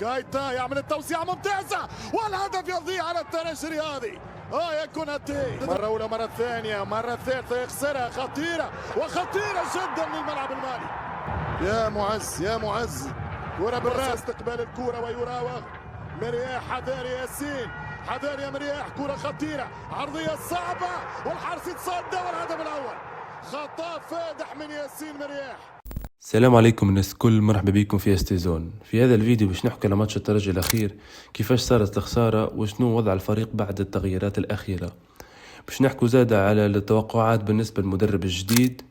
كايتا يعمل التوسيعة ممتازة والهدف يضيع على الترجي الرياضي. يا كوناتي مرة أولى مرة ثانية مرة ثالثة يخسرها، خطيرة وخطيرة جدا للملعب المالي. يا معز يا معز، كرة بالراس، استقبال الكرة ويراوغ مرياح. حذار ياسين، حذار يا مرياح، كرة خطيرة عرضية صعبة والحارس يتصدى والهدف الأول. خطأ فادح من ياسين مرياح. السلام عليكم الناس الكل، مرحبا بكم في استيزون. في هذا الفيديو باش نحكي على ماتش الترجي الأخير، كيفاش صارت الخسارة وشنو وضع الفريق بعد التغييرات الأخيرة. باش نحكوا زادة على التوقعات بالنسبة للمدرب الجديد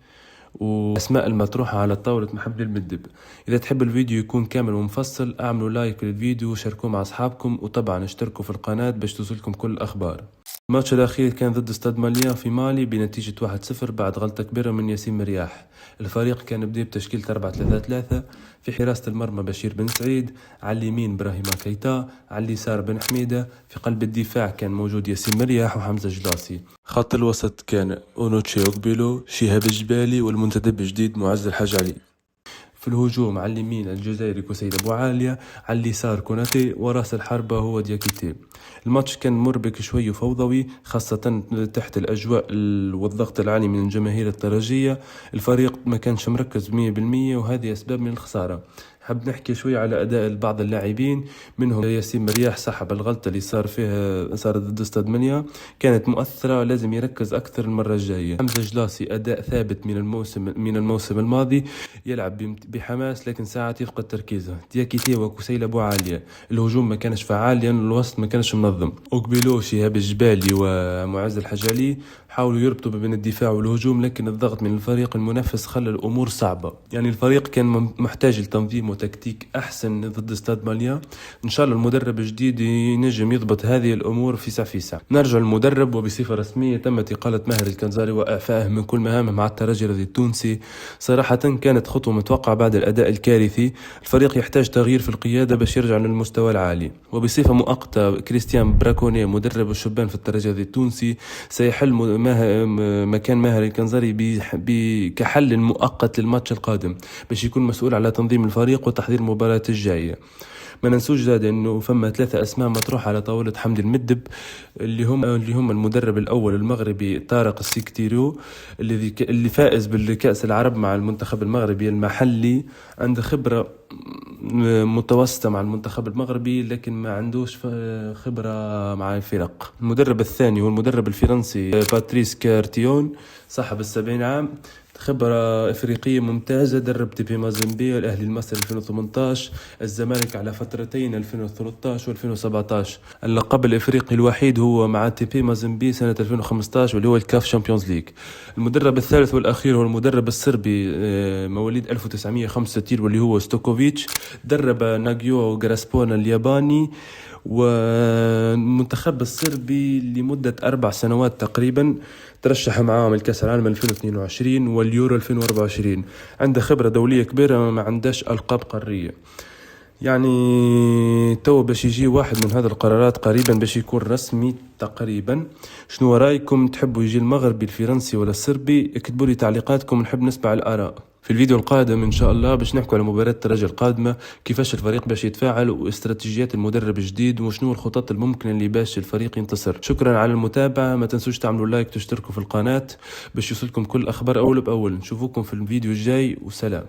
وأسماء المطروحة على طاولة محمد المدب. إذا تحب الفيديو يكون كامل ومفصل اعملوا لايك للفيديو وشاركوه مع أصحابكم، وطبعا اشتركوا في القناة باش توصلكم كل الأخبار. الماتش الأخير كان ضد استاد ماليا في مالي بنتيجة 1-0 بعد غلطة كبيرة من ياسين مرياح. الفريق كان بدأ بتشكيلة 4-3-3، في حراسة المرمى بشير بن سعيد، على اليمين براهيما كيتا، على اليسار بن حميدة، في قلب الدفاع كان موجود ياسين مرياح وحمزة جلاسي. خط الوسط كان اونوتشي اوكبيلو، شهاب الجبالي، والمنتدب الجديد معز الحاج علي. في الهجوم على اليمين الجزائري كسيد أبو عالية، على اليسار كوناتي، وراس الحربة هو دياكيتي. الماتش كان مربك شوي وفوضوي، خاصة تحت الأجواء والضغط العالي من الجماهير الترجية. الفريق ما كانش مركز 100%، وهذه أسباب من الخسارة. حاب نحكي شوي على أداء بعض اللاعبين، منهم ياسين مرياح صاحب الغلطة اللي صارت ضد استاد ماليا، كانت مؤثرة، لازم يركز أكثر المرة الجاية. حمزة جلاسي أداء ثابت من الموسم الماضي، يلعب بحماس لكن ساعات يفقد تركيزه. دياكيتي وكسيل أبو عالية، الهجوم ما كانش فعال لأن الوسط ما كانش منظم. أوكبيلو، شهاب الجبالي، ومعز الحجالي حاولوا يربطوا بين الدفاع والهجوم، لكن الضغط من الفريق المنافس خلى الأمور صعبة. يعني الفريق كان محتاج لتنظيم وتكتيك أحسن ضد استاد ماليا. إن شاء الله المدرب الجديد ينجم يضبط هذه الأمور في ساعة. نرجع المدرب، وبصفة رسمية تم إقالة ماهر الكنزاري وإعفائه من كل مهامه مع الترجي التونسي. صراحة كانت خطوة متوقعة بعد الأداء الكارثي. الفريق يحتاج تغيير في القيادة باش يرجع للمستوى العالي. وبصفة مؤقتة كريستيان براكوني مدرب الشبان في الترجي التونسي سيحل مكان ماهر الكنزاري كحل مؤقت للماتش القادم، باش يكون مسؤول على تنظيم الفريق وتحضير المباراة الجاية. ما ننسوش زاد انه فما 3 اسماء مطروحة على طاولة حمد المدب، اللي هم المدرب الاول المغربي طارق السيكتيرو، اللي فائز بالكأس العرب مع المنتخب المغربي المحلي، عنده خبرة متوسطة مع المنتخب المغربي لكن ما عندوش خبرة مع الفرق. المدرب الثاني هو المدرب الفرنسي باتريس كارتيون، صاحب 70 عام، خبرة إفريقية ممتازة، درب تيبي مازيمبي، الأهلي المصري 2018، الزمالك على فترتين 2013 و2017. اللقب الإفريقي الوحيد هو مع تيبي مازيمبي سنة 2015 واللي هو الكاف شامبيونز ليج. المدرب الثالث والأخير هو المدرب الصربي مواليد 1965 واللي هو ستوكوفيتش، درب ناجيو غراسبونا الياباني والمنتخب الصربي لمدة 4 سنوات تقريبا، ترشح معاهم الكأس العالم 2022 واليورو 2024. عنده خبرة دولية كبيرة، ما عندهش ألقاب قارية. يعني تو باش يجي واحد من هذه القرارات قريبا باش يكون رسمي تقريبا. شنو رأيكم؟ تحبوا يجي المغربي الفرنسي ولا الصربي؟ اكتبوا لي تعليقاتكم، نحب نسمع الآراء. في الفيديو القادم إن شاء الله باش نحكوا على مباراة الترجي القادمة، كيفاش الفريق باش يتفاعل، واستراتيجيات المدرب الجديد، وشنو الخطط الممكنة اللي باش الفريق ينتصر. شكرا على المتابعة، ما تنسوش تعملوا لايك وتشتركوا في القناة باش يوصلكم كل أخبار أول بأول. نشوفوكم في الفيديو الجاي، وسلام.